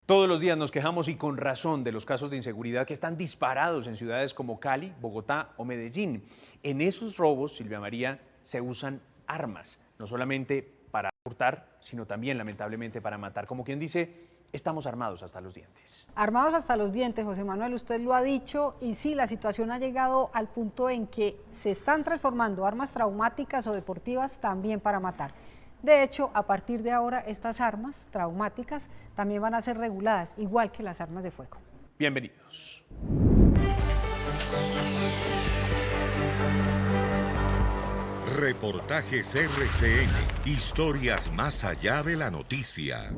Todos los días nos quejamos y con razón de los casos de inseguridad que están disparados en ciudades como Cali, Bogotá o Medellín. En esos robos, Silvia María, se usan armas, no solamente para hurtar, sino también lamentablemente para matar. Como quien dice, estamos armados hasta los dientes. Armados hasta los dientes, José Manuel, usted lo ha dicho, y sí, la situación ha llegado al punto en que se están transformando armas traumáticas o deportivas también para matar. De hecho, a partir de ahora, estas armas traumáticas también van a ser reguladas, igual que las armas de fuego. Bienvenidos. Reportajes RCN, historias más allá de la noticia.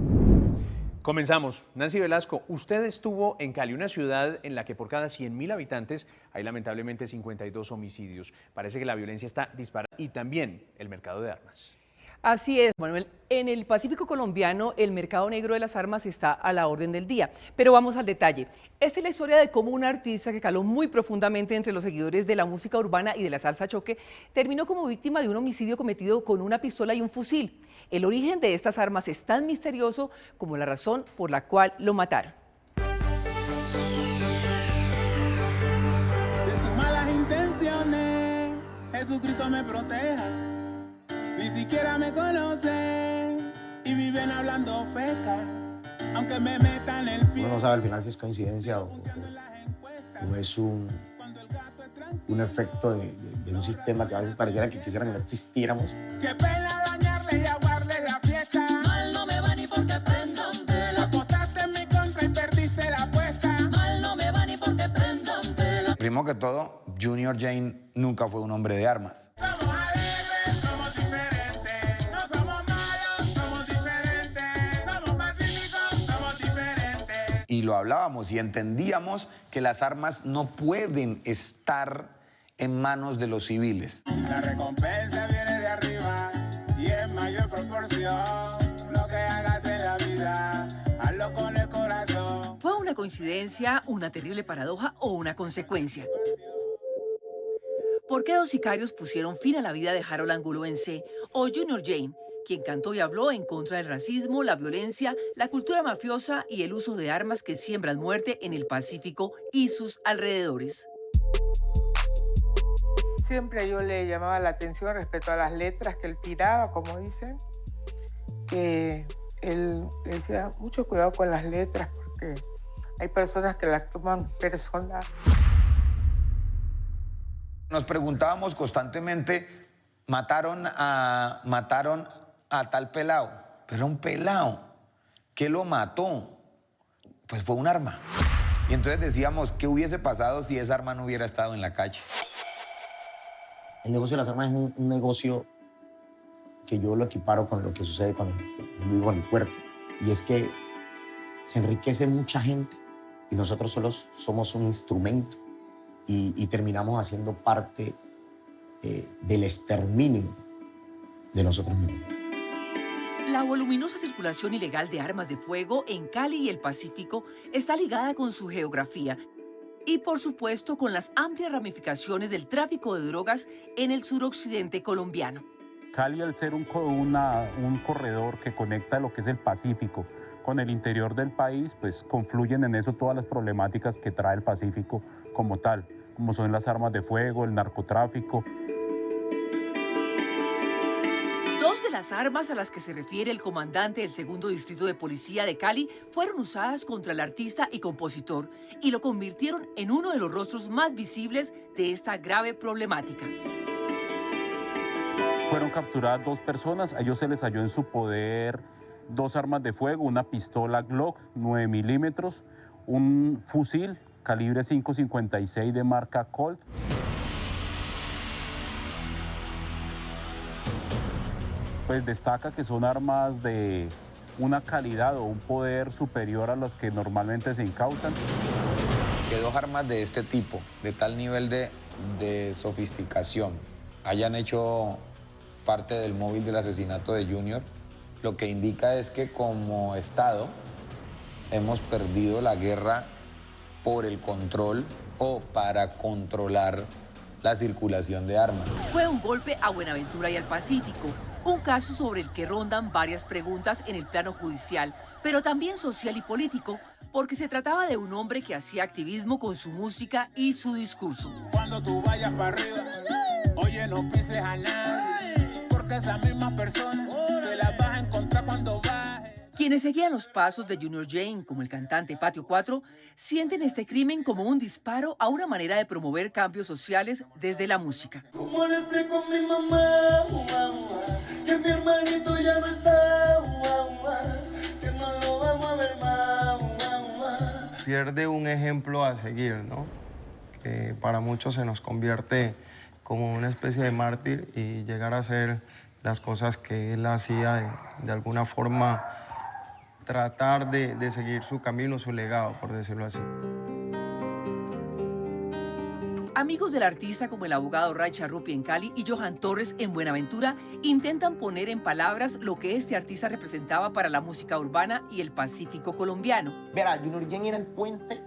Comenzamos. Nancy Velasco, usted estuvo en Cali, una ciudad en la que por cada 100.000 habitantes hay lamentablemente 52 homicidios. Parece que la violencia está disparada y también el mercado de armas. Así es, Manuel. En el Pacífico colombiano, el mercado negro de las armas está a la orden del día. Pero vamos al detalle. Esta es la historia de cómo un artista que caló muy profundamente entre los seguidores de la música urbana y de la salsa choque terminó como víctima de un homicidio cometido con una pistola y un fusil. El origen de estas armas es tan misterioso como la razón por la cual lo mataron. De sus malas intenciones, Jesucristo me proteja. Ni siquiera me conocen y viven hablando feca, aunque me metan el pie. Uno no sabe al final si es coincidencia o es un efecto de un sistema que a veces pareciera que quisieran que no existiéramos. Qué pena dañarle y aguarle la fiesta. Mal no me va ni porque prendan vela. Apostaste en mi contra y perdiste la apuesta. Mal no me va ni porque prendan vela. Primero que todo, Junior Jane nunca fue un hombre de armas. Somos alegres, somos diferentes. No somos malos, somos diferentes. Somos pacíficos, somos diferentes. Y lo hablábamos y entendíamos que las armas no pueden estar en manos de los civiles. La recompensa viene de arriba y en mayor proporción. Lo que hagas en la vida, hazlo con el corazón. ¿Fue una coincidencia, una terrible paradoja o una consecuencia? ¿Por qué dos sicarios pusieron fin a la vida de Harold Angulo en C o Junior Jane, quien cantó y habló en contra del racismo, la violencia, la cultura mafiosa y el uso de armas que siembran muerte en el Pacífico y sus alrededores? Siempre yo le llamaba la atención respecto a las letras que él tiraba, como dicen. Que él le decía, mucho cuidado con las letras porque hay personas que las toman personal. Nos preguntábamos constantemente, mataron a tal pelado, pero era un pelado. ¿Qué lo mató? Pues fue un arma. Y entonces decíamos, ¿qué hubiese pasado si esa arma no hubiera estado en la calle? El negocio de las armas es un negocio que yo lo equiparo con lo que sucede con el puerto. Y es que se enriquece mucha gente y nosotros solo somos un instrumento y terminamos haciendo parte del exterminio de nosotros mismos. La voluminosa circulación ilegal de armas de fuego en Cali y el Pacífico está ligada con su geografía y, por supuesto, con las amplias ramificaciones del tráfico de drogas en el suroccidente colombiano. Cali, al ser un corredor que conecta lo que es el Pacífico con el interior del país, pues confluyen en eso todas las problemáticas que trae el Pacífico como tal, como son las armas de fuego, el narcotráfico. Dos de las armas a las que se refiere el comandante del Segundo Distrito de Policía de Cali fueron usadas contra el artista y compositor y lo convirtieron en uno de los rostros más visibles de esta grave problemática. Fueron capturadas dos personas, a ellos se les halló en su poder dos armas de fuego, una pistola Glock 9 milímetros, un fusil calibre .556 de marca Colt. Pues destaca que son armas de una calidad o un poder superior a los que normalmente se incautan. Que dos armas de este tipo, de tal nivel de sofisticación, hayan hecho parte del móvil del asesinato de Junior, lo que indica es que como Estado hemos perdido la guerra por el control o para controlar la circulación de armas. Fue un golpe a Buenaventura y al Pacífico, Un caso sobre el que rondan varias preguntas en el plano judicial, pero también social y político, porque se trataba de un hombre que hacía activismo con su música y su discurso. Cuando tú vayas para arriba, oye, no pises a nadie, porque esas mismas personas te las vas a encontrar cuando bajes. Quienes seguían los pasos de Junior Jane, como el cantante Patio 4, sienten este crimen como un disparo a una manera de promover cambios sociales desde la música. ¿Cómo le explico a mi mamá que mi hermanito ya no está, que no lo vamos a ver más? Pierde un ejemplo a seguir, ¿no? Que para muchos se nos convierte como una especie de mártir y llegar a hacer las cosas que él hacía de alguna forma, tratar de seguir su camino, su legado, por decirlo así. Amigos del artista como el abogado Ray Charrupi en Cali y Johan Torres en Buenaventura intentan poner en palabras lo que este artista representaba para la música urbana y el Pacífico colombiano. Verá, Junior Jane era el puente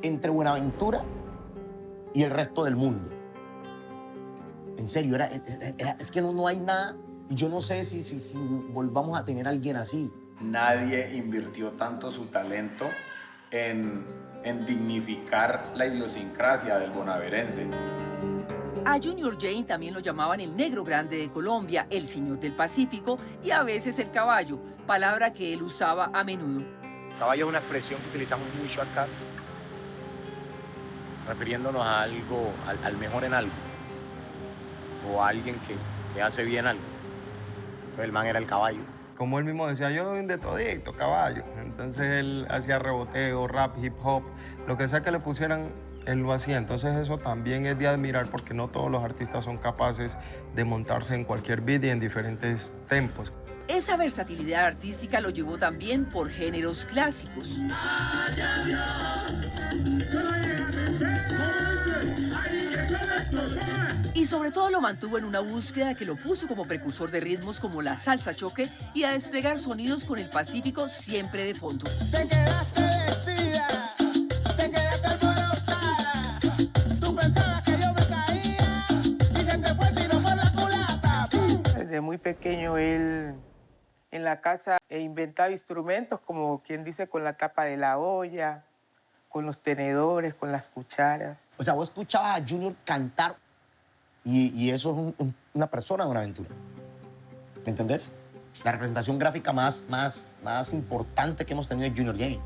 entre Buenaventura y el resto del mundo. En serio, es que no hay nada, y yo no sé si volvamos a tener a alguien así. Nadie invirtió tanto su talento en dignificar la idiosincrasia del bonaverense. A Junior Jane también lo llamaban el negro grande de Colombia, el señor del Pacífico y a veces el caballo, palabra que él usaba a menudo. Caballo es una expresión que utilizamos mucho acá, refiriéndonos a algo, al mejor en algo, o a alguien que hace bien algo. Entonces el man era el caballo. Como él mismo decía, yo de todito, caballo. Entonces él hacía reboteo, rap, hip hop, lo que sea que le pusieran, él lo hacía. Entonces eso también es de admirar porque no todos los artistas son capaces de montarse en cualquier beat y en diferentes tempos. Esa versatilidad artística lo llevó también por géneros clásicos. Y sobre todo lo mantuvo en una búsqueda que lo puso como precursor de ritmos como la salsa choque y a desplegar sonidos con el Pacífico siempre de fondo. Te quedaste vestida, te quedaste alborotada, tú pensabas que yo me caía y se te fue el tiro por la culata. Desde muy pequeño él en la casa inventaba instrumentos, como quien dice, con la tapa de la olla, con los tenedores, con las cucharas. O sea, vos escuchabas a Junior cantar y eso es una persona de Buenaventura. ¿Me entendés? La representación gráfica más importante que hemos tenido es Junior Jane.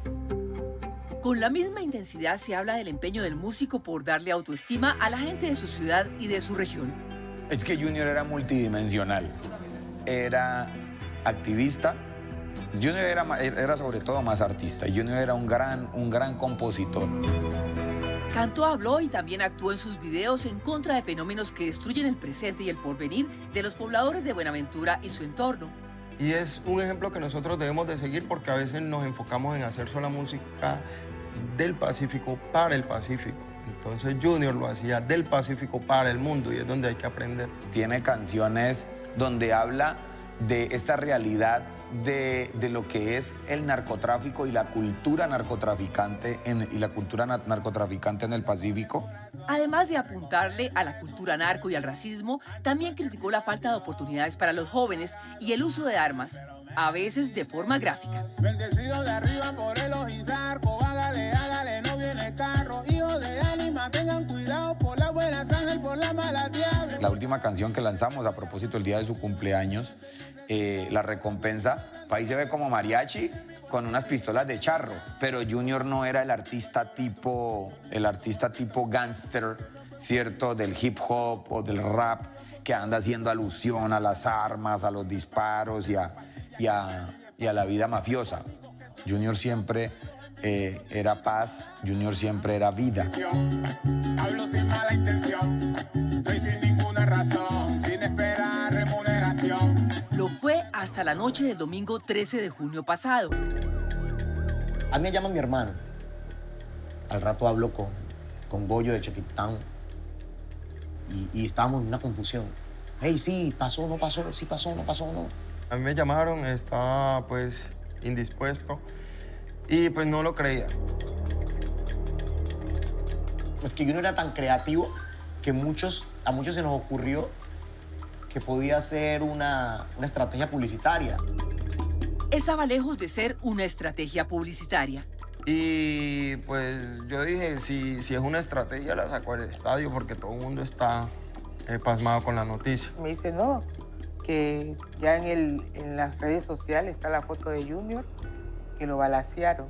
Con la misma intensidad se habla del empeño del músico por darle autoestima a la gente de su ciudad y de su región. Es que Junior era multidimensional. Era activista. Junior era sobre todo más artista. Junior era un gran compositor. Cantó, habló y también actuó en sus videos en contra de fenómenos que destruyen el presente y el porvenir de los pobladores de Buenaventura y su entorno. Y es un ejemplo que nosotros debemos de seguir porque a veces nos enfocamos en hacer solo música del Pacífico para el Pacífico. Entonces Junior lo hacía del Pacífico para el mundo y es donde hay que aprender. Tiene canciones donde habla de esta realidad de lo que es el narcotráfico y la cultura narcotraficante en el Pacífico. Además de apuntarle a la cultura narco y al racismo, también criticó la falta de oportunidades para los jóvenes y el uso de armas, a veces de forma gráfica. Bendecido de arriba por el ojizarco, hágale, no viene carro, hijo de ánima, tengan cuidado por la buena sangre, por la mala diablo. La última canción que lanzamos a propósito del día de su cumpleaños, La Recompensa, ahí se ve como mariachi con unas pistolas de charro, pero Junior no era el artista tipo gángster, ¿cierto? Del hip hop o del rap que anda haciendo alusión a las armas, a los disparos y a la vida mafiosa. Junior siempre era paz, Junior siempre era vida. Hablo sin mala intención, estoy sin ninguna razón, sin esperar remuneración. Lo fue hasta la noche del domingo 13 de junio pasado. A mí me llama mi hermano. Al rato hablo con Goyo de Chequitán y estábamos en una confusión. Hey, sí, pasó, no pasó, sí pasó, no pasó, no. A mí me llamaron, estaba pues indispuesto y pues no lo creía. Es que yo no era tan creativo que a muchos se nos ocurrió que podía ser una estrategia publicitaria. Estaba lejos de ser una estrategia publicitaria. Y pues yo dije, si es una estrategia, la saco del estadio porque todo el mundo está pasmado con la noticia. Me dice, no, que ya en las redes sociales está la foto de Junior, que lo balacearon.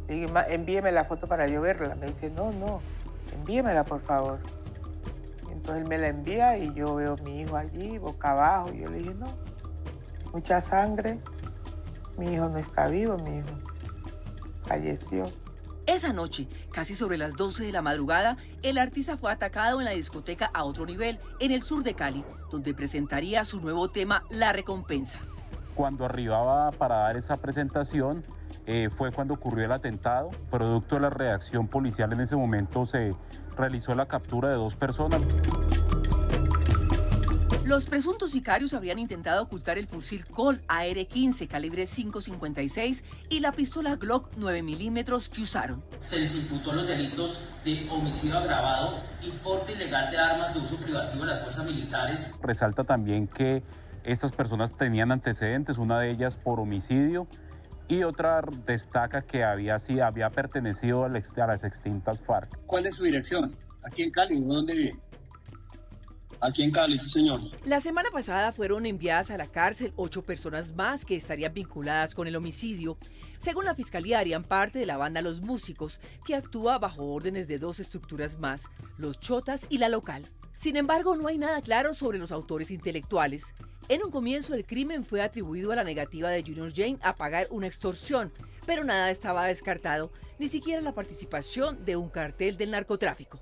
Le dije, envíeme la foto para yo verla. Me dice, no, envíemela, por favor. Entonces él me la envía y yo veo a mi hijo allí, boca abajo. Y yo le dije, no, mucha sangre. Mi hijo no está vivo, mi hijo falleció. Esa noche, casi sobre las 12 de la madrugada, el artista fue atacado en la discoteca A Otro Nivel, en el sur de Cali, donde presentaría su nuevo tema, La Recompensa. Cuando arribaba para dar esa presentación, fue cuando ocurrió el atentado. Producto de la reacción policial en ese momento se realizó la captura de 2 personas. Los presuntos sicarios habrían intentado ocultar el fusil Colt AR-15 calibre .556 y la pistola Glock 9 milímetros que usaron. Se les imputó los delitos de homicidio agravado y porte ilegal de armas de uso privativo de las fuerzas militares. Resalta también que estas personas tenían antecedentes, una de ellas por homicidio y otra destaca que había pertenecido a las extintas FARC. ¿Cuál es su dirección? Aquí en Cali, ¿dónde vive? Aquí en Cali, sí, señor. La semana pasada fueron enviadas a la cárcel 8 personas más que estarían vinculadas con el homicidio. Según la fiscalía, harían parte de la banda Los Músicos, que actúa bajo órdenes de 2 estructuras más, los Chotas y la local. Sin embargo, no hay nada claro sobre los autores intelectuales. En un comienzo, el crimen fue atribuido a la negativa de Junior Jane a pagar una extorsión, pero nada estaba descartado, ni siquiera la participación de un cartel del narcotráfico.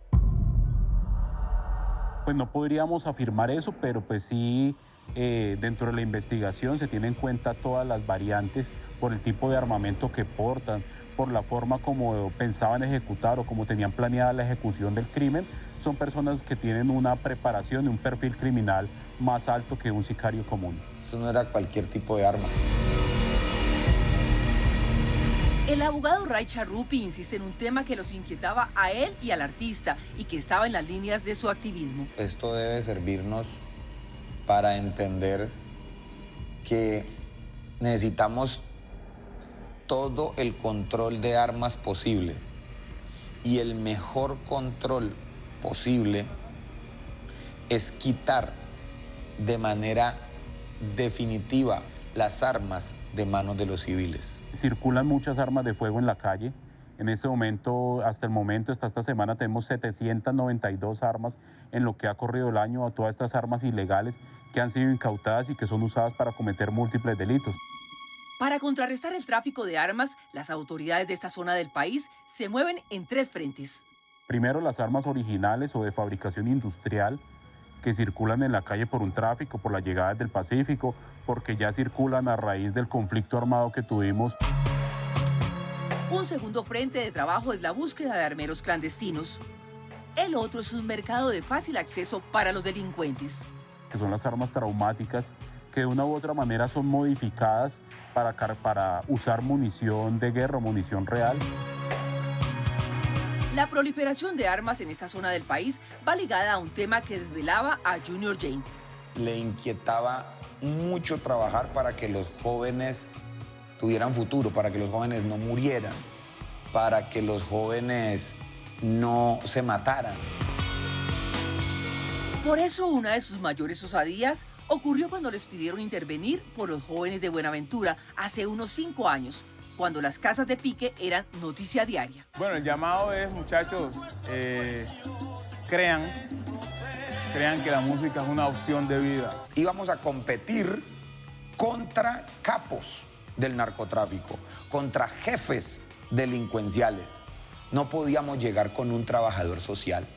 Pues no podríamos afirmar eso, pero pues sí, dentro de la investigación se tienen en cuenta todas las variantes por el tipo de armamento que portan, por la forma como pensaban ejecutar o como tenían planeada la ejecución del crimen. Son personas que tienen una preparación y un perfil criminal más alto que un sicario común. Esto no era cualquier tipo de arma. El abogado Ray Charrupi insiste en un tema que los inquietaba a él y al artista y que estaba en las líneas de su activismo. Esto debe servirnos para entender que necesitamos todo el control de armas posible y el mejor control posible es quitar de manera definitiva las armas de manos de los civiles. Circulan muchas armas de fuego en la calle. En este momento, hasta esta semana, tenemos 792 armas en lo que ha corrido el año, a todas estas armas ilegales que han sido incautadas y que son usadas para cometer múltiples delitos. Para contrarrestar el tráfico de armas, las autoridades de esta zona del país se mueven en 3 frentes. Primero, las armas originales o de fabricación industrial que circulan en la calle por un tráfico, por las llegadas del Pacífico, porque ya circulan a raíz del conflicto armado que tuvimos. Un segundo frente de trabajo es la búsqueda de armeros clandestinos. El otro es un mercado de fácil acceso para los delincuentes. Que son las armas traumáticas, que de una u otra manera son modificadas para usar munición de guerra, munición real. La proliferación de armas en esta zona del país va ligada a un tema que desvelaba a Junior Jane. Le inquietaba mucho trabajar para que los jóvenes tuvieran futuro, para que los jóvenes no murieran, para que los jóvenes no se mataran. Por eso una de sus mayores osadías ocurrió cuando les pidieron intervenir por los jóvenes de Buenaventura hace unos 5 años, cuando las casas de pique eran noticia diaria. Bueno, el llamado es, muchachos, crean que la música es una opción de vida. Íbamos a competir contra capos del narcotráfico, contra jefes delincuenciales. No podíamos llegar con un trabajador social,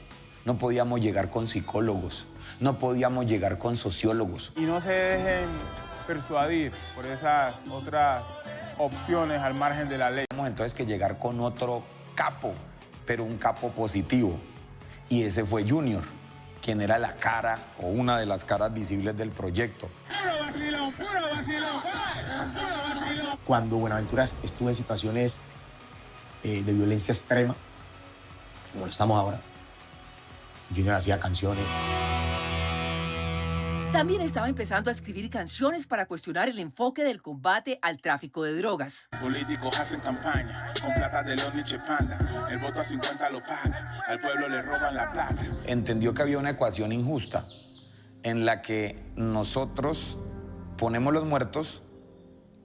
no podíamos llegar con psicólogos, no podíamos llegar con sociólogos. Y no se dejen persuadir por esas otras opciones al margen de la ley. Tenemos entonces que llegar con otro capo, pero un capo positivo. Y ese fue Junior, quien era la cara o una de las caras visibles del proyecto. Cuando Buenaventura estuvo en situaciones de violencia extrema, como lo estamos ahora, Junior hacía canciones. También estaba empezando a escribir canciones para cuestionar el enfoque del combate al tráfico de drogas. Políticos hacen campaña con plata de los Nietzsche Panda. El voto a 50 lo paga, al pueblo le roban la plata. Entendió que había una ecuación injusta en la que nosotros ponemos los muertos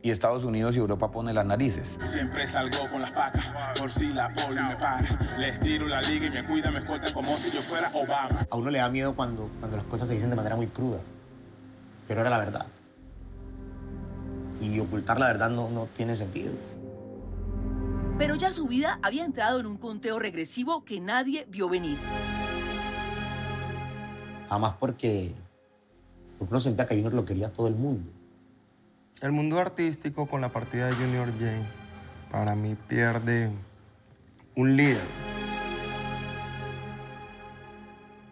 y Estados Unidos y Europa ponen las narices. Siempre salgo con las pacas, por si la poli me para. Les tiro la liga y me cuidan, me escoltan como si yo fuera Obama. A uno le da miedo cuando las cosas se dicen de manera muy cruda, pero era la verdad. Y ocultar la verdad no tiene sentido. Pero ya su vida había entrado en un conteo regresivo que nadie vio venir. Además porque uno sentía que a Junior lo quería todo el mundo. El mundo artístico con la partida de Junior Jane, para mí pierde un líder.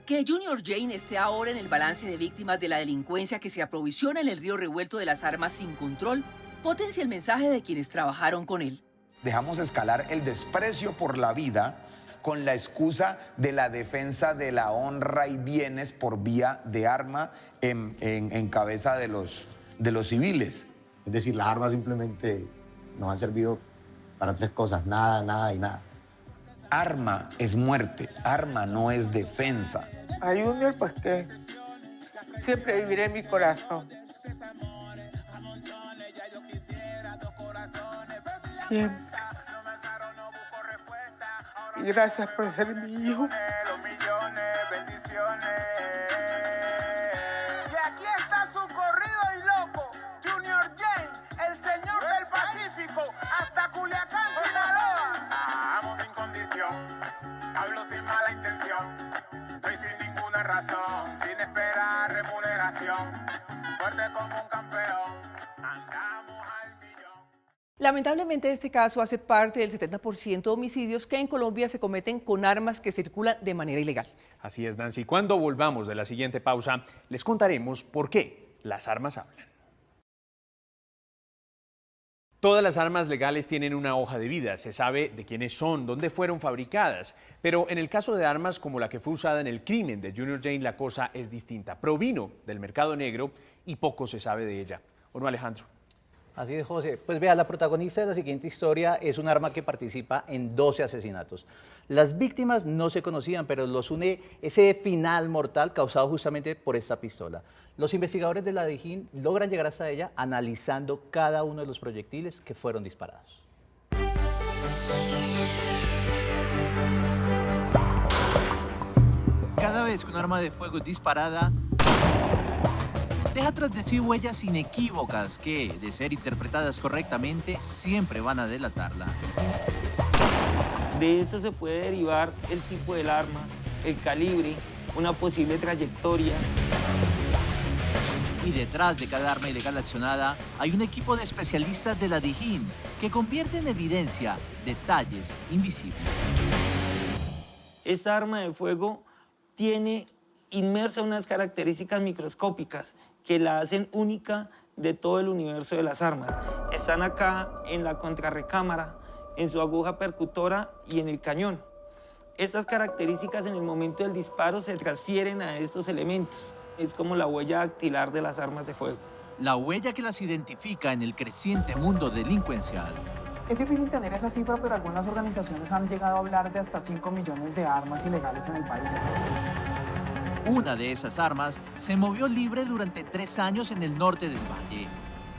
Que Junior Jane esté ahora en el balance de víctimas de la delincuencia que se aprovisiona en el río revuelto de las armas sin control, potencia el mensaje de quienes trabajaron con él. Dejamos escalar el desprecio por la vida con la excusa de la defensa de la honra y bienes por vía de arma en cabeza de los civiles. Es decir, las armas simplemente nos han servido para tres cosas, nada, nada y nada. Arma es muerte, arma no es defensa. A Junior, pues que siempre viviré en mi corazón. Siempre. Y gracias por ser mi hijo. Y aquí está su corrido y loco, Junior Jane, el señor del Pacífico, hasta Culiacán, Sinaloa. Amo sin condición, hablo sin mala intención, estoy sin ninguna razón, sin esperar remuneración, fuerte como un campeón, andamos al millón. Lamentablemente este caso hace parte del 70% de homicidios que en Colombia se cometen con armas que circulan de manera ilegal. Así es, Nancy. Cuando volvamos de la siguiente pausa, les contaremos por qué las armas hablan. Todas las armas legales tienen una hoja de vida, se sabe de quiénes son, dónde fueron fabricadas, pero en el caso de armas como la que fue usada en el crimen de Junior Jane, la cosa es distinta. Provino del mercado negro y poco se sabe de ella. ¿O no, Alejandro? Así es, José. Pues vea, la protagonista de la siguiente historia es un arma que participa en 12 asesinatos. Las víctimas no se conocían, pero los une ese final mortal causado justamente por esta pistola. Los investigadores de la DIJÍN logran llegar hasta ella analizando cada uno de los proyectiles que fueron disparados. Cada vez que un arma de fuego es disparada, deja tras de sí huellas inequívocas que, de ser interpretadas correctamente, siempre van a delatarla. De eso se puede derivar el tipo del arma, el calibre, una posible trayectoria. Y detrás de cada arma ilegal accionada hay un equipo de especialistas de la DIJÍN que convierte en evidencia detalles invisibles. Esta arma de fuego tiene inmersa unas características microscópicas que la hacen única de todo el universo de las armas. Están acá en la contrarrecámara, en su aguja percutora y en el cañón. Estas características en el momento del disparo se transfieren a estos elementos. Es como la huella dactilar de las armas de fuego. La huella que las identifica en el creciente mundo delincuencial. Es difícil tener esa cifra, pero algunas organizaciones han llegado a hablar de hasta 5 millones de armas ilegales en el país. Una de esas armas se movió libre durante 3 años en el norte del valle.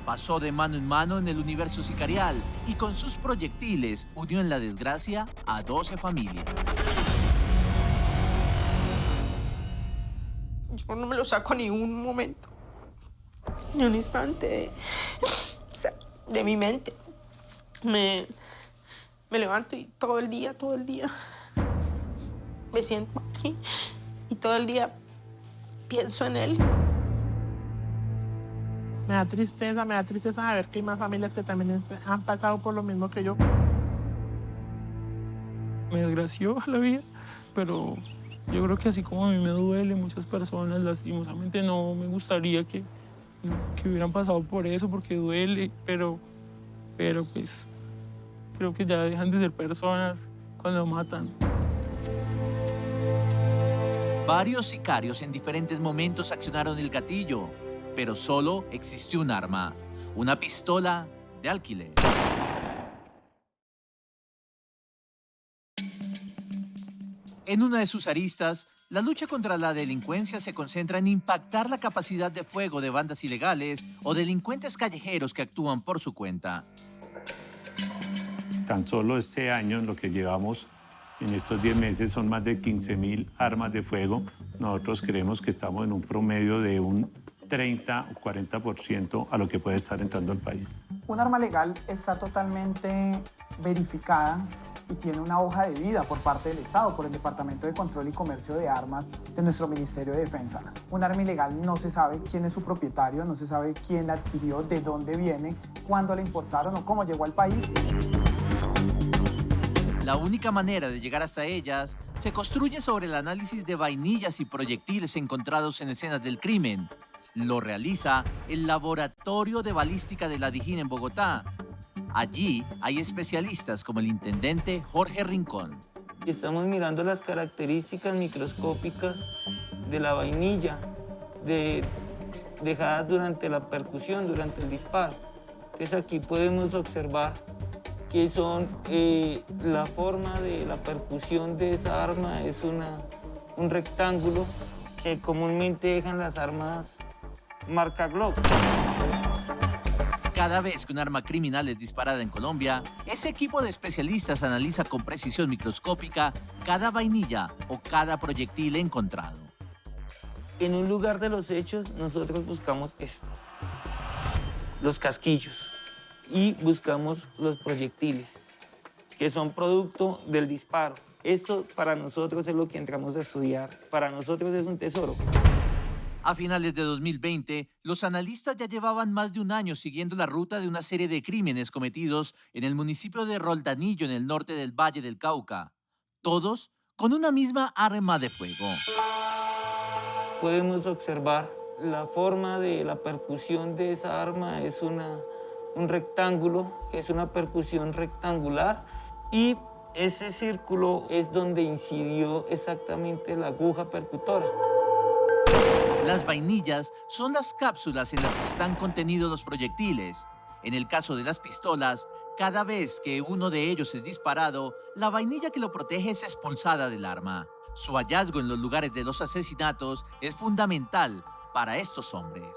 Pasó de mano en mano en el universo sicarial y con sus proyectiles unió en la desgracia a 12 familias. Yo no me lo saco ni un momento, ni un instante de mi mente. Me levanto y todo el día me siento aquí y todo el día pienso en él. Me da tristeza saber que hay más familias que también han pasado por lo mismo que yo. Me desgració la vida, pero yo creo que así como a mí me duele, muchas personas lastimosamente no me gustaría que hubieran pasado por eso, porque duele, pero pues creo que ya dejan de ser personas cuando matan. Varios sicarios en diferentes momentos accionaron el gatillo, pero solo existió un arma, una pistola de alquiler. En una de sus aristas, la lucha contra la delincuencia se concentra en impactar la capacidad de fuego de bandas ilegales o delincuentes callejeros que actúan por su cuenta. Tan solo este año, en lo que llevamos en estos 10 meses, son más de 15.000 armas de fuego. Nosotros creemos que estamos en un promedio de un 30 o 40% a lo que puede estar entrando al país. Un arma legal está totalmente verificada y tiene una hoja de vida por parte del Estado, por el Departamento de Control y Comercio de Armas de nuestro Ministerio de Defensa. Un arma ilegal no se sabe quién es su propietario, no se sabe quién la adquirió, de dónde viene, cuándo la importaron o cómo llegó al país. La única manera de llegar hasta ellas se construye sobre el análisis de vainillas y proyectiles encontrados en escenas del crimen. Lo realiza el Laboratorio de Balística de la DIJÍN en Bogotá. Allí hay especialistas como el intendente Jorge Rincón. Estamos mirando las características microscópicas de la vainilla dejadas durante la percusión, durante el disparo. Entonces aquí podemos observar que son la forma de la percusión de esa arma es un rectángulo que comúnmente dejan las armas marca Glock. Cada vez que un arma criminal es disparada en Colombia, ese equipo de especialistas analiza con precisión microscópica cada vainilla o cada proyectil encontrado. En un lugar de los hechos, nosotros buscamos esto, los casquillos, y buscamos los proyectiles, que son producto del disparo. Esto para nosotros es lo que entramos a estudiar, para nosotros es un tesoro. A finales de 2020, los analistas ya llevaban más de un año siguiendo la ruta de una serie de crímenes cometidos en el municipio de Roldanillo, en el norte del Valle del Cauca. Todos con una misma arma de fuego. Podemos observar la forma de la percusión de esa arma, es un rectángulo, es una percusión rectangular, y ese círculo es donde incidió exactamente la aguja percutora. Las vainillas son las cápsulas en las que están contenidos los proyectiles. En el caso de las pistolas, cada vez que uno de ellos es disparado, la vainilla que lo protege es expulsada del arma. Su hallazgo en los lugares de los asesinatos es fundamental para estos hombres.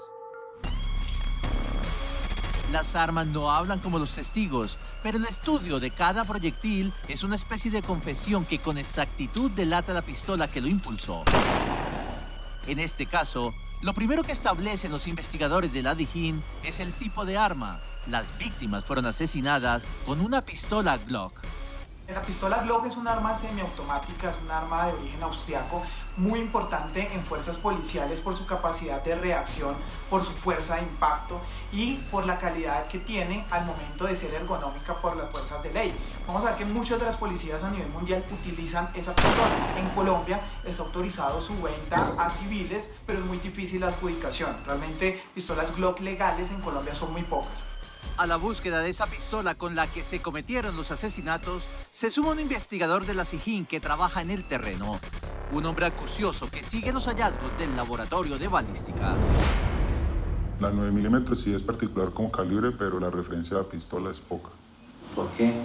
Las armas no hablan como los testigos, pero el estudio de cada proyectil es una especie de confesión que con exactitud delata la pistola que lo impulsó. En este caso, lo primero que establecen los investigadores de la DIJÍN es el tipo de arma. Las víctimas fueron asesinadas con una pistola Glock. La pistola Glock es un arma semiautomática, es un arma de origen austriaco, muy importante en fuerzas policiales por su capacidad de reacción, por su fuerza de impacto y por la calidad que tiene al momento de ser ergonómica por las fuerzas de ley. Vamos a ver que muchas de las policías a nivel mundial utilizan esa pistola. En Colombia está autorizado su venta a civiles, pero es muy difícil la adjudicación. Realmente pistolas Glock legales en Colombia son muy pocas. A la búsqueda de esa pistola con la que se cometieron los asesinatos, se suma un investigador de la DIJÍN que trabaja en el terreno. Un hombre acucioso que sigue los hallazgos del laboratorio de balística. La 9 milímetros sí es particular como calibre, pero la referencia a la pistola es poca. ¿Por qué?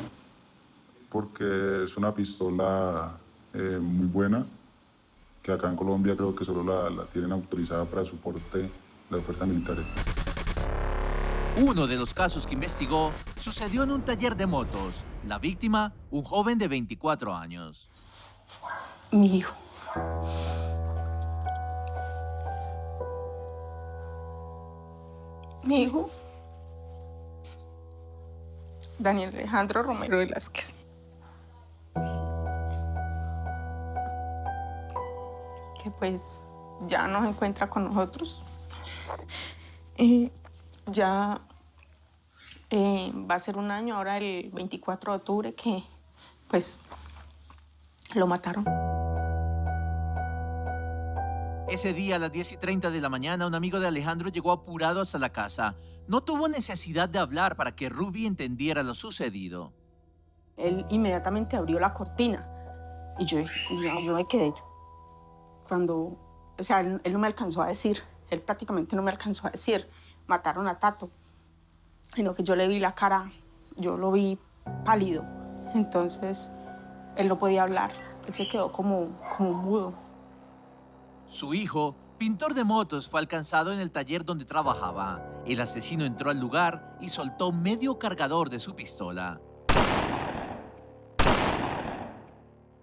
Porque es una pistola muy buena, que acá en Colombia creo que solo la tienen autorizada para soporte las fuerzas militares. Uno de los casos que investigó sucedió en un taller de motos. La víctima, un joven de 24 años. Mi hijo. Mi hijo, Daniel Alejandro Romero Velázquez. Que pues ya no se encuentra con nosotros. Ya va a ser un año, ahora el 24 de octubre, que pues lo mataron. Ese día, a las 10:30 de la mañana, un amigo de Alejandro llegó apurado hasta la casa. No tuvo necesidad de hablar para que Ruby entendiera lo sucedido. Él inmediatamente abrió la cortina y yo me quedé. cuando, o sea, él no me alcanzó a decir, él prácticamente no me alcanzó a decir, mataron a Tato, sino que yo le vi la cara, yo lo vi pálido, entonces él no podía hablar, él se quedó como mudo. Su hijo, pintor de motos, fue alcanzado en el taller donde trabajaba. El asesino entró al lugar y soltó medio cargador de su pistola.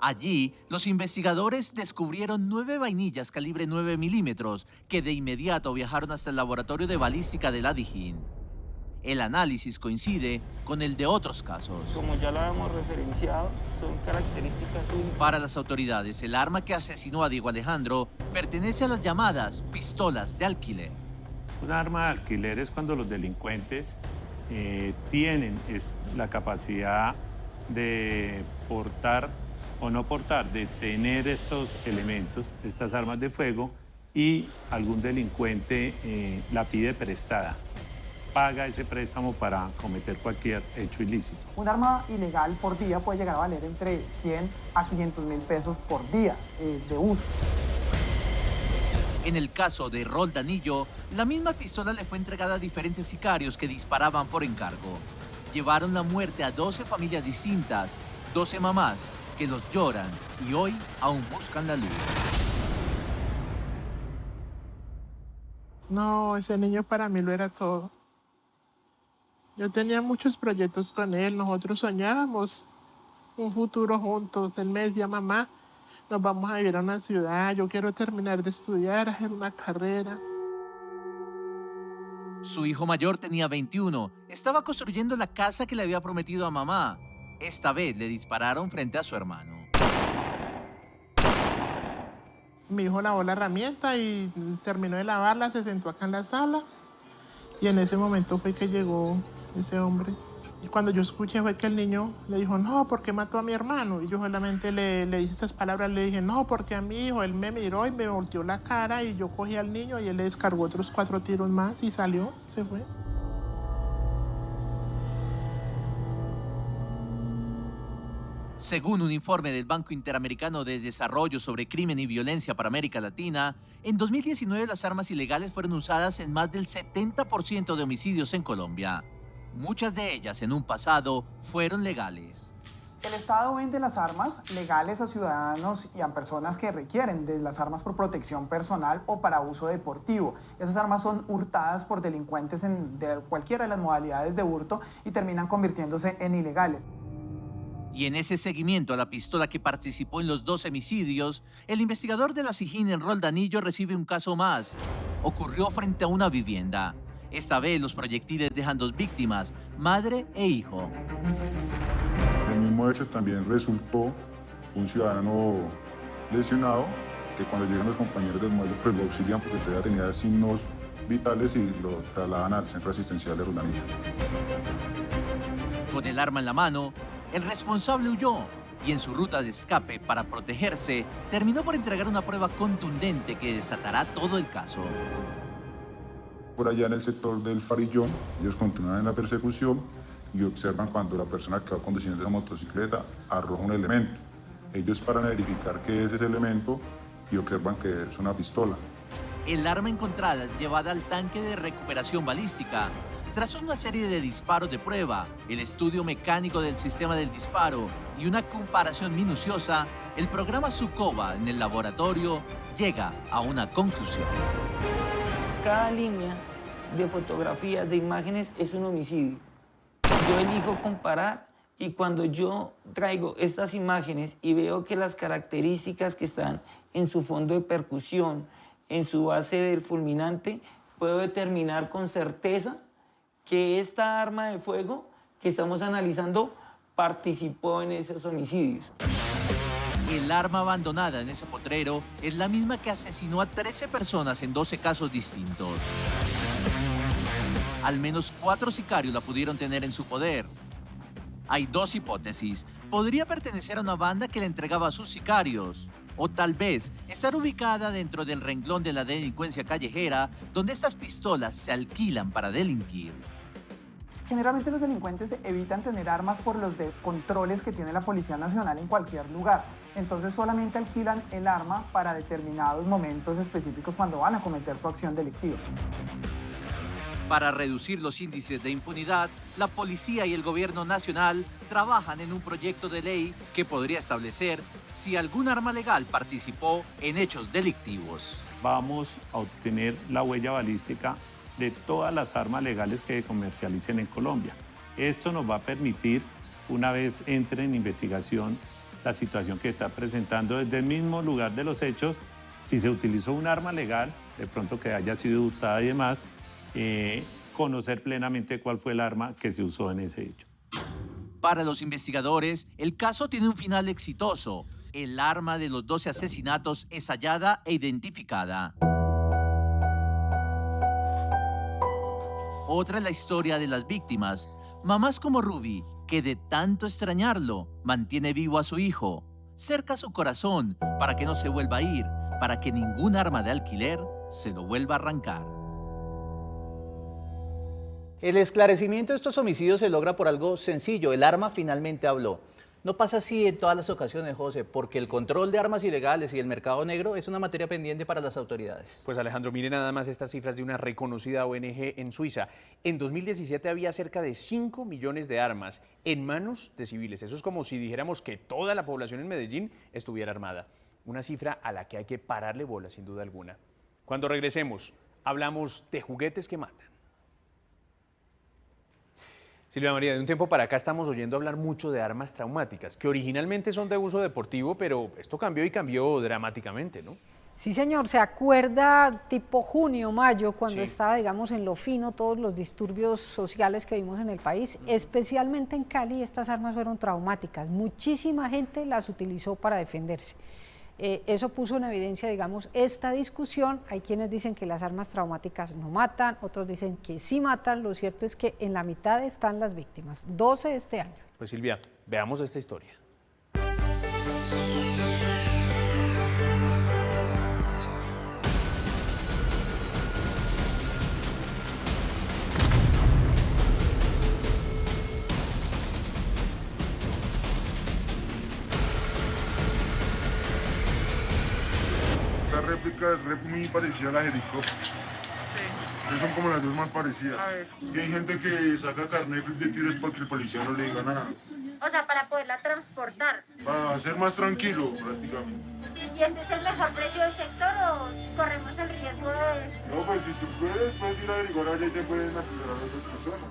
Allí, los investigadores descubrieron 9 vainillas calibre 9 milímetros que de inmediato viajaron hasta el laboratorio de balística de la Dijín. El análisis coincide con el de otros casos. Como ya lo habíamos referenciado, son características únicas. Para las autoridades, el arma que asesinó a Diego Alejandro pertenece a las llamadas pistolas de alquiler. Un arma de alquiler es cuando los delincuentes tienen la capacidad de portar o no portar, de tener estos elementos, estas armas de fuego, y algún delincuente la pide prestada. Paga ese préstamo para cometer cualquier hecho ilícito. Un arma ilegal por día puede llegar a valer entre 100 a 500 mil pesos por día de uso. En el caso de Roldanillo, la misma pistola le fue entregada a diferentes sicarios que disparaban por encargo. Llevaron la muerte a 12 familias distintas, 12 mamás que los lloran y hoy aún buscan la luz. No, ese niño para mí lo era todo. Yo tenía muchos proyectos con él, nosotros soñábamos un futuro juntos. Él me decía, mamá, nos vamos a vivir a una ciudad, yo quiero terminar de estudiar, hacer una carrera. Su hijo mayor tenía 21, estaba construyendo la casa que le había prometido a mamá. Esta vez le dispararon frente a su hermano. Mi hijo lavó la herramienta y terminó de lavarla, se sentó acá en la sala y en ese momento fue que llegó ese hombre. Y cuando yo escuché fue que el niño le dijo, no, ¿por qué mató a mi hermano? Y yo solamente le dije estas palabras, le dije, no, porque a mi hijo, él me miró y me volteó la cara y yo cogí al niño y él le descargó otros 4 tiros más y salió, se fue. Según un informe del Banco Interamericano de Desarrollo sobre Crimen y Violencia para América Latina, en 2019 las armas ilegales fueron usadas en más del 70% de homicidios en Colombia. Muchas de ellas en un pasado fueron legales. El Estado vende las armas legales a ciudadanos y a personas que requieren de las armas por protección personal o para uso deportivo. Esas armas son hurtadas por delincuentes de cualquiera de las modalidades de hurto y terminan convirtiéndose en ilegales. Y en ese seguimiento a la pistola que participó en los 2 homicidios, el investigador de la Dijín en Roldanillo recibe un caso más. Ocurrió frente a una vivienda. Esta vez los proyectiles dejan 2 víctimas, madre e hijo. El mismo hecho también resultó un ciudadano lesionado que cuando llegan los compañeros del modelo pues lo auxilian porque todavía tenía signos vitales y lo trasladan al centro asistencial de Roldanillo. Con el arma en la mano, el responsable huyó y en su ruta de escape para protegerse, terminó por entregar una prueba contundente que desatará todo el caso. Por allá en el sector del Farillón, ellos continúan en la persecución y observan cuando la persona que va conduciendo esa motocicleta arroja un elemento. Ellos paran a verificar qué es ese elemento y observan que es una pistola. El arma encontrada es llevada al tanque de recuperación balística. Tras una serie de disparos de prueba, el estudio mecánico del sistema del disparo y una comparación minuciosa, el programa Sucova en el laboratorio llega a una conclusión. Cada línea de fotografías, de imágenes, es un homicidio. Yo elijo comparar y cuando yo traigo estas imágenes y veo que las características que están en su fondo de percusión, en su base del fulminante, puedo determinar con certeza que esta arma de fuego que estamos analizando participó en esos homicidios. El arma abandonada en ese potrero es la misma que asesinó a 13 personas en 12 casos distintos. Al menos 4 sicarios la pudieron tener en su poder. Hay 2 hipótesis. Podría pertenecer a una banda que le entregaba a sus sicarios. O tal vez estar ubicada dentro del renglón de la delincuencia callejera, donde estas pistolas se alquilan para delinquir. Generalmente los delincuentes evitan tener armas por los controles que tiene la Policía Nacional en cualquier lugar. Entonces solamente alquilan el arma para determinados momentos específicos cuando van a cometer su acción delictiva. Para reducir los índices de impunidad, la policía y el gobierno nacional trabajan en un proyecto de ley que podría establecer si algún arma legal participó en hechos delictivos. Vamos a obtener la huella balística de todas las armas legales que comercialicen en Colombia. Esto nos va a permitir, una vez entre en investigación la situación que está presentando desde el mismo lugar de los hechos, si se utilizó un arma legal, de pronto que haya sido usada y demás, conocer plenamente cuál fue el arma que se usó en ese hecho. Para los investigadores, el caso tiene un final exitoso. El arma de los 12 asesinatos es hallada e identificada. Otra es la historia de las víctimas. Mamás como Ruby, que de tanto extrañarlo, mantiene vivo a su hijo, cerca a su corazón, para que no se vuelva a ir, para que ningún arma de alquiler se lo vuelva a arrancar. El esclarecimiento de estos homicidios se logra por algo sencillo: el arma finalmente habló. No pasa así en todas las ocasiones, José, porque el control de armas ilegales y el mercado negro es una materia pendiente para las autoridades. Pues Alejandro, mire nada más estas cifras de una reconocida ONG en Suiza. En 2017 había cerca de 5 millones de armas en manos de civiles. Eso es como si dijéramos que toda la población en Medellín estuviera armada. Una cifra a la que hay que pararle bola, sin duda alguna. Cuando regresemos, hablamos de juguetes que matan. Silvia María, de un tiempo para acá estamos oyendo hablar mucho de armas traumáticas, que originalmente son de uso deportivo, pero esto cambió y cambió dramáticamente, ¿no? Sí, señor, se acuerda tipo junio, mayo, cuando estaba, digamos, en lo fino todos los disturbios sociales que vimos en el país, especialmente en Cali. Estas armas fueron traumáticas, muchísima gente las utilizó para defenderse. Eso puso en evidencia, digamos, esta discusión. Hay quienes dicen que las armas traumáticas no matan, otros dicen que sí matan. Lo cierto es que en la mitad están las víctimas, 12 este año. Pues Silvia, veamos esta historia. Esta réplica es muy parecida a la helicóptero. Sí. Son como las dos más parecidas. Y hay gente que saca carnet de tiros para que el policía no le diga nada. O sea, para poderla transportar. Para ser más tranquilo, prácticamente. ¿Y este es el mejor precio del sector o corremos el riesgo de...? No, pues si tú puedes ir a averiguar allá y te pueden asesorar a otras personas.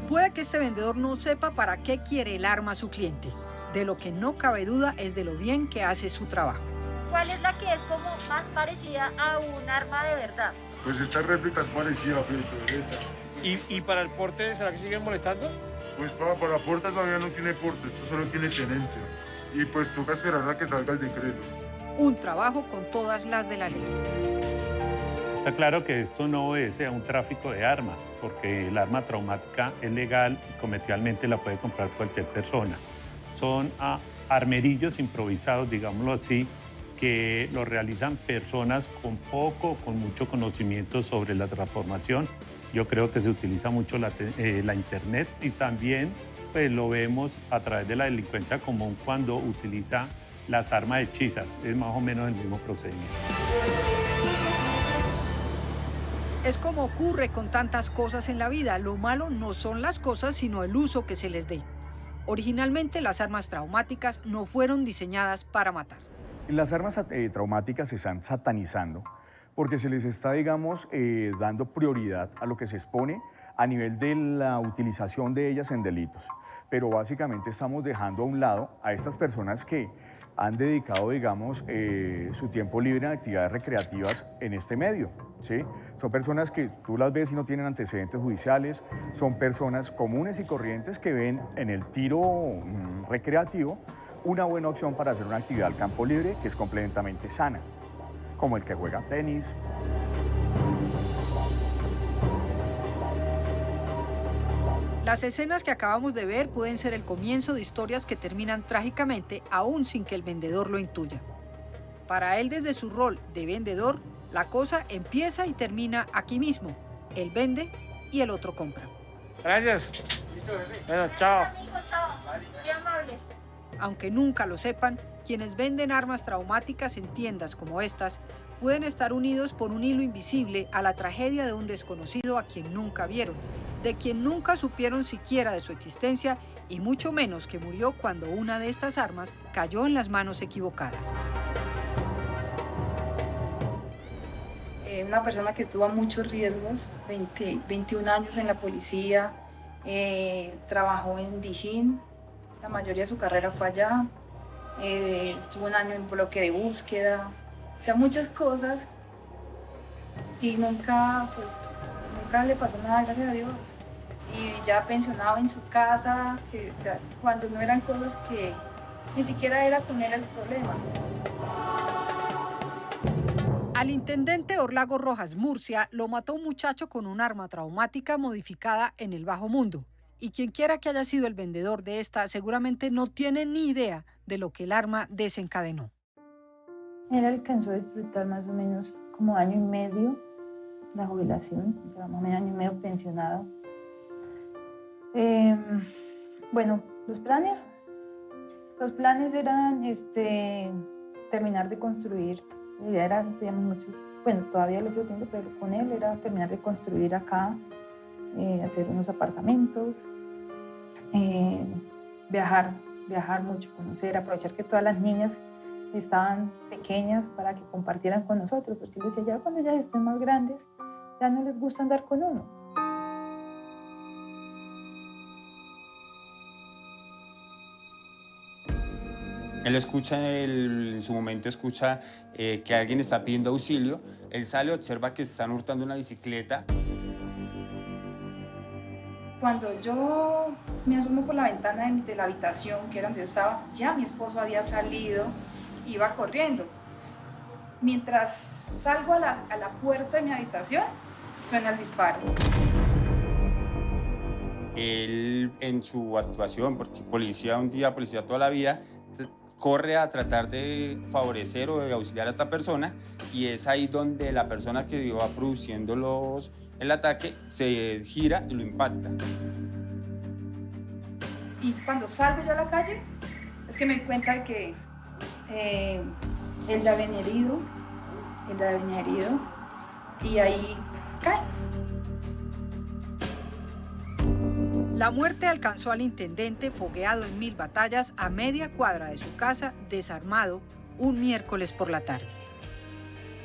Puede que este vendedor no sepa para qué quiere el arma a su cliente. De lo que no cabe duda es de lo bien que hace su trabajo. ¿Cuál es la que es como más parecida a un arma de verdad? Pues esta réplica es parecida, pero ¿Y para el porte, será que siguen molestando? Pues para porte todavía no tiene porte, esto solo tiene tenencia. Y pues toca esperar a que salga el decreto. Un trabajo con todas las de la ley. Está claro que esto no obedece a un tráfico de armas, porque el arma traumática es legal y comercialmente la puede comprar cualquier persona. Son armerillos improvisados, digámoslo así, que lo realizan personas con poco o con mucho conocimiento sobre la transformación. Yo creo que se utiliza mucho la internet y también pues, lo vemos a través de la delincuencia común cuando utiliza las armas hechizas. Es más o menos el mismo procedimiento. Es como ocurre con tantas cosas en la vida. Lo malo no son las cosas, sino el uso que se les dé. Originalmente las armas traumáticas no fueron diseñadas para matar. Las armas traumáticas se están satanizando porque se les está, digamos, dando prioridad a lo que se expone a nivel de la utilización de ellas en delitos. Pero básicamente estamos dejando a un lado a estas personas que han dedicado, digamos, su tiempo libre en actividades recreativas en este medio, ¿sí? Son personas que tú las ves y no tienen antecedentes judiciales, son personas comunes y corrientes que ven en el tiro recreativo una buena opción para hacer una actividad al campo libre que es completamente sana, como el que juega tenis. Las escenas que acabamos de ver pueden ser el comienzo de historias que terminan trágicamente aún sin que el vendedor lo intuya. Para él, desde su rol de vendedor, la cosa empieza y termina aquí mismo, él vende y el otro compra. Gracias. Bueno, chao. Muy amable. Aunque nunca lo sepan, quienes venden armas traumáticas en tiendas como estas pueden estar unidos por un hilo invisible a la tragedia de un desconocido a quien nunca vieron, de quien nunca supieron siquiera de su existencia y mucho menos que murió cuando una de estas armas cayó en las manos equivocadas. Una persona que estuvo a muchos riesgos, 21 años en la policía, trabajó en Dijín, la mayoría de su carrera fue allá, estuvo un año en bloque de búsqueda, o sea, muchas cosas y nunca le pasó nada, gracias a Dios. Y ya pensionado en su casa, o sea, cuando no eran cosas que ni siquiera era con él el problema. Al intendente Orlago Rojas Murcia lo mató un muchacho con un arma traumática modificada en el bajo mundo. Y quien quiera que haya sido el vendedor de esta seguramente no tiene ni idea de lo que el arma desencadenó. Él alcanzó a disfrutar más o menos como año y medio la jubilación, llevamos año y medio pensionado. Bueno, los planes eran terminar de construir. La idea era, digamos, todavía lo sigo teniendo, pero con él era terminar de construir acá, hacer unos apartamentos, viajar mucho, conocer, aprovechar que todas las niñas estaban pequeñas para que compartieran con nosotros, porque él decía, ya cuando ellas estén más grandes, ya no les gusta andar con uno. Él escucha, en su momento escucha que alguien está pidiendo auxilio, él sale, observa que están hurtando una bicicleta. Cuando yo me asomo por la ventana de la habitación, que era donde yo estaba, ya mi esposo había salido, iba corriendo. Mientras salgo a la puerta de mi habitación, suena el disparo. Él, en su actuación, porque policía toda la vida, corre a tratar de favorecer o de auxiliar a esta persona, y es ahí donde la persona que iba produciendo el ataque se gira y lo impacta. Y cuando salgo yo a la calle, es que me doy cuenta de que él ya venía herido, y ahí cae. La muerte alcanzó al intendente fogueado en 1000 batallas a media cuadra de su casa, desarmado, un miércoles por la tarde.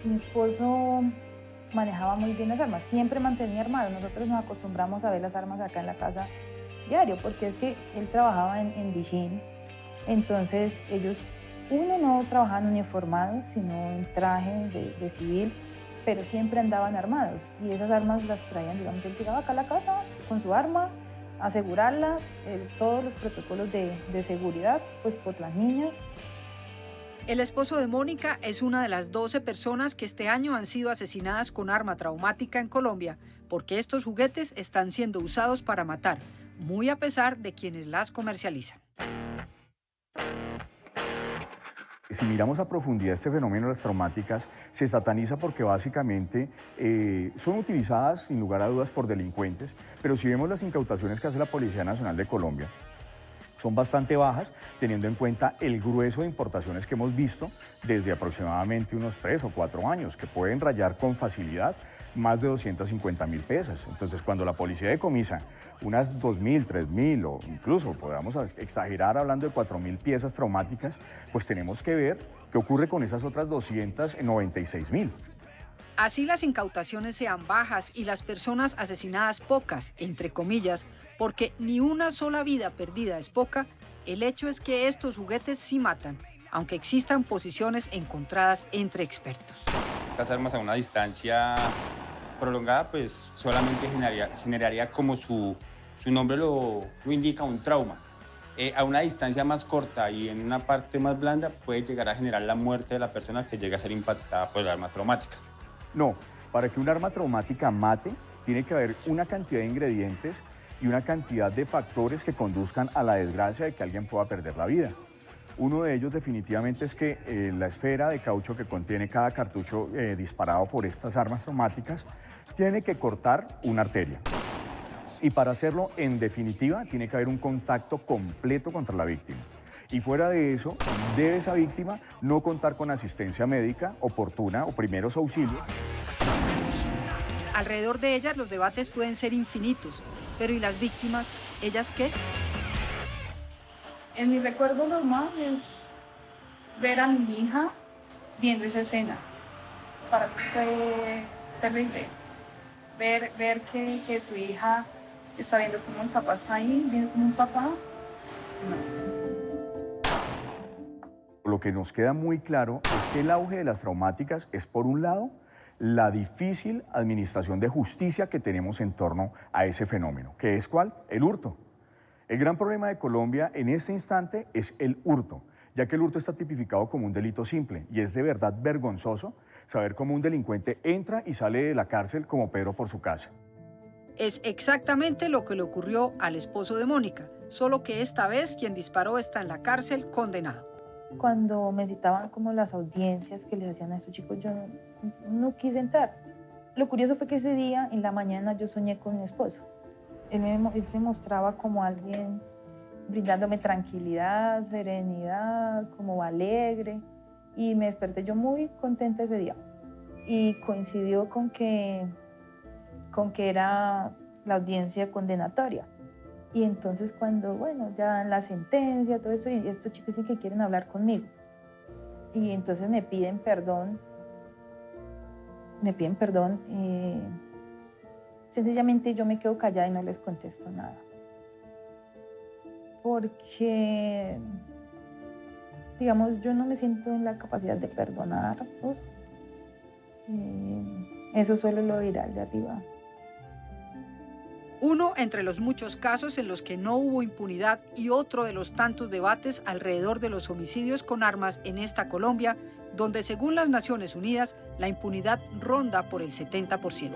Mi esposo manejaba muy bien las armas, siempre mantenía armado. Nosotros nos acostumbramos a ver las armas acá en la casa diario, porque es que él trabajaba en Dijín, entonces ellos, uno no trabajaban uniformados, sino en traje de civil, pero siempre andaban armados, y esas armas las traían, digamos, él llegaba acá a la casa con su arma, asegurarla, todos los protocolos de seguridad, pues por las niñas. El esposo de Mónica es una de las 12 personas que este año han sido asesinadas con arma traumática en Colombia, porque estos juguetes están siendo usados para matar, muy a pesar de quienes las comercializan. Si miramos a profundidad este fenómeno de las traumáticas, se sataniza porque básicamente son utilizadas sin lugar a dudas por delincuentes, pero si vemos las incautaciones que hace la Policía Nacional de Colombia, son bastante bajas, teniendo en cuenta el grueso de importaciones que hemos visto desde aproximadamente unos 3 o 4 años, que pueden rayar con facilidad más de 250.000 pesos. Entonces, cuando la policía decomisa unas 2.000, 3.000 o incluso podamos exagerar hablando de 4.000 piezas traumáticas, pues tenemos que ver qué ocurre con esas otras 296.000. Así las incautaciones sean bajas y las personas asesinadas pocas, entre comillas, porque ni una sola vida perdida es poca, el hecho es que estos juguetes sí matan, aunque existan posiciones encontradas entre expertos. Estas armas a una distancia prolongada, pues solamente generaría como su nombre lo indica, un trauma. A una distancia más corta y en una parte más blanda puede llegar a generar la muerte de la persona que llega a ser impactada por el arma traumática. No, para que un arma traumática mate, tiene que haber una cantidad de ingredientes y una cantidad de factores que conduzcan a la desgracia de que alguien pueda perder la vida. Uno de ellos definitivamente es que la esfera de caucho que contiene cada cartucho disparado por estas armas traumáticas tiene que cortar una arteria. Y para hacerlo, en definitiva, tiene que haber un contacto completo contra la víctima. Y fuera de eso, debe esa víctima no contar con asistencia médica oportuna o primeros auxilios. Alrededor de ellas los debates pueden ser infinitos, pero ¿y las víctimas? ¿Ellas qué? En mi recuerdo lo más es ver a mi hija viendo esa escena. Para mí fue terrible. Ver que su hija está viendo cómo el papá está ahí, viendo como un papá. No. Lo que nos queda muy claro es que el auge de las traumáticas es, por un lado, la difícil administración de justicia que tenemos en torno a ese fenómeno, que es ¿cuál? El hurto. El gran problema de Colombia en este instante es el hurto, ya que el hurto está tipificado como un delito simple y es de verdad vergonzoso saber cómo un delincuente entra y sale de la cárcel como Pedro por su casa. Es exactamente lo que le ocurrió al esposo de Mónica, solo que esta vez quien disparó está en la cárcel condenado. Cuando me citaban como las audiencias que les hacían a estos chicos, yo no quise entrar. Lo curioso fue que ese día, en la mañana, yo soñé con mi esposo. Él se mostraba como alguien brindándome tranquilidad, serenidad, como alegre. Y me desperté yo muy contenta ese día. Y coincidió con que era la audiencia condenatoria. Y entonces cuando, bueno, ya dan la sentencia, todo eso, y estos chicos dicen que quieren hablar conmigo. Y entonces me piden perdón. Sencillamente yo me quedo callada y no les contesto nada. Porque, digamos, yo no me siento en la capacidad de perdonarlos. Eso solo lo dirá el de arriba. Uno entre los muchos casos en los que no hubo impunidad y otro de los tantos debates alrededor de los homicidios con armas en esta Colombia, donde según las Naciones Unidas, la impunidad ronda por el 70%.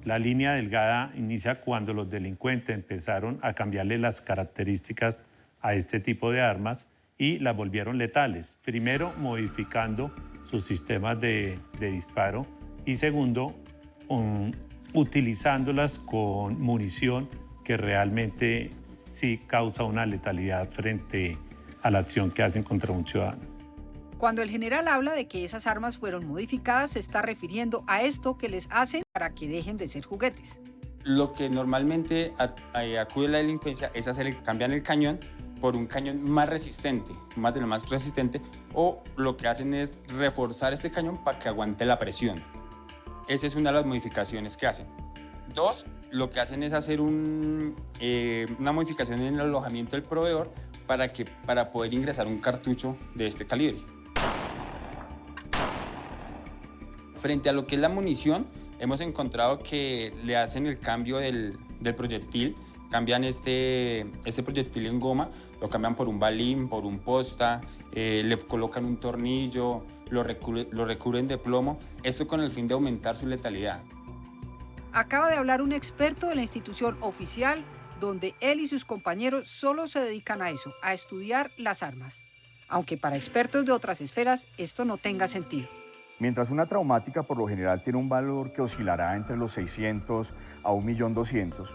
La línea delgada inicia cuando los delincuentes empezaron a cambiarle las características a este tipo de armas y las volvieron letales. Primero, modificando sus sistemas de disparo y segundo, utilizándolas con munición que realmente sí causa una letalidad frente a la acción que hacen contra un ciudadano. Cuando el general habla de que esas armas fueron modificadas, se está refiriendo a esto que les hacen para que dejen de ser juguetes. Lo que normalmente acude la delincuencia es cambian el cañón por un cañón más resistente, más resistente, o lo que hacen es reforzar este cañón para que aguante la presión. Esa es una de las modificaciones que hacen. Dos, lo que hacen es hacer una modificación en el alojamiento del proveedor para poder ingresar un cartucho de este calibre. Frente a lo que es la munición, hemos encontrado que le hacen el cambio del proyectil, cambian este proyectil en goma, lo cambian por un balín, por un posta, le colocan un tornillo, lo recubren de plomo, esto con el fin de aumentar su letalidad. Acaba de hablar un experto de la institución oficial, donde él y sus compañeros solo se dedican a eso, a estudiar las armas. Aunque para expertos de otras esferas esto no tenga sentido. Mientras una traumática por lo general tiene un valor que oscilará entre los 600 a 1.200.000,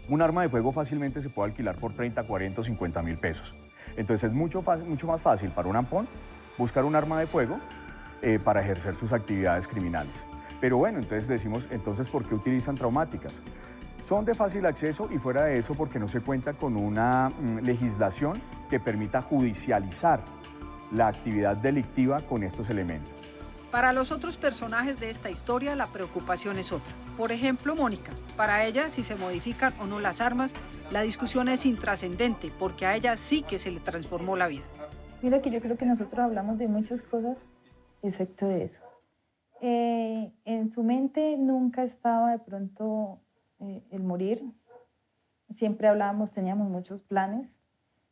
un arma de fuego fácilmente se puede alquilar por 30, 40 o 50 mil pesos. Entonces es mucho más fácil para un ampón buscar un arma de fuego para ejercer sus actividades criminales. Pero bueno, entonces decimos, ¿por qué utilizan traumáticas? Son de fácil acceso y fuera de eso porque no se cuenta con una legislación que permita judicializar la actividad delictiva con estos elementos. Para los otros personajes de esta historia, la preocupación es otra. Por ejemplo, Mónica. Para ella, si se modifican o no las armas, la discusión es intrascendente, porque a ella sí que se le transformó la vida. Mira que yo creo que nosotros hablamos de muchas cosas, excepto de eso. En su mente nunca estaba de pronto el morir. Siempre hablábamos, teníamos muchos planes.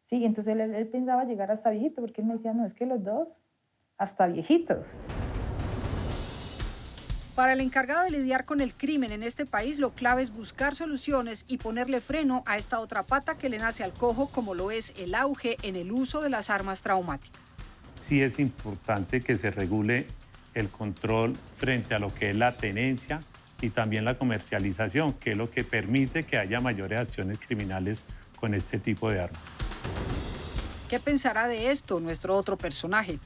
Sí, entonces él pensaba llegar hasta viejito, porque él me decía, no, es que los dos, hasta viejitos. Para el encargado de lidiar con el crimen en este país, lo clave es buscar soluciones y ponerle freno a esta otra pata que le nace al cojo, como lo es el auge en el uso de las armas traumáticas. Sí es importante que se regule el control frente a lo que es la tenencia y también la comercialización, que es lo que permite que haya mayores acciones criminales con este tipo de armas. ¿Qué pensará de esto nuestro otro personaje?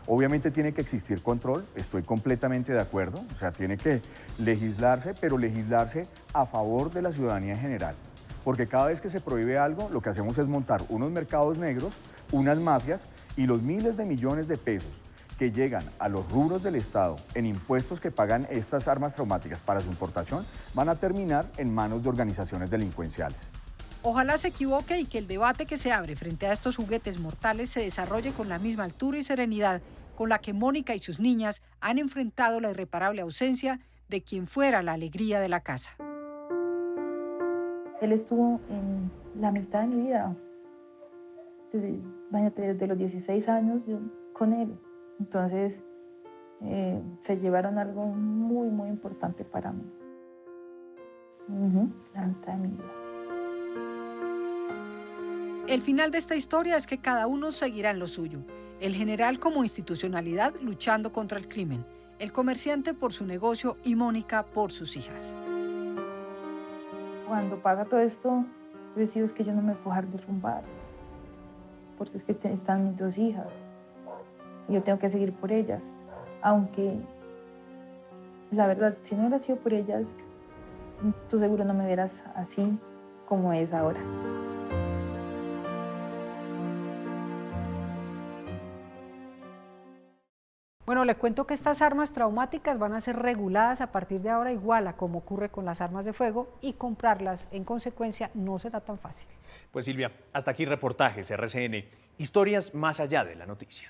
Obviamente tiene que existir control, estoy completamente de acuerdo, o sea, tiene que legislarse, pero legislarse a favor de la ciudadanía en general. Porque cada vez que se prohíbe algo, lo que hacemos es montar unos mercados negros, unas mafias y los miles de millones de pesos que llegan a los rubros del Estado en impuestos que pagan estas armas traumáticas para su importación, van a terminar en manos de organizaciones delincuenciales. Ojalá se equivoque y que el debate que se abre frente a estos juguetes mortales se desarrolle con la misma altura y serenidad con la que Mónica y sus niñas han enfrentado la irreparable ausencia de quien fuera la alegría de la casa. Él estuvo en la mitad de mi vida. Desde los 16 años yo con él. Entonces, se llevaron algo muy, muy importante para mí. La mitad de mi vida. El final de esta historia es que cada uno seguirá en lo suyo. El general como institucionalidad luchando contra el crimen, el comerciante por su negocio y Mónica por sus hijas. Cuando pasa todo esto, yo decido es que yo no me puedo dejar derrumbar, porque es que están mis 2 hijas y yo tengo que seguir por ellas, aunque la verdad, si no hubiera sido por ellas, tú seguro no me verás así como es ahora. Bueno, le cuento que estas armas traumáticas van a ser reguladas a partir de ahora igual a como ocurre con las armas de fuego y comprarlas en consecuencia no será tan fácil. Pues Silvia, hasta aquí reportajes RCN, historias más allá de la noticia.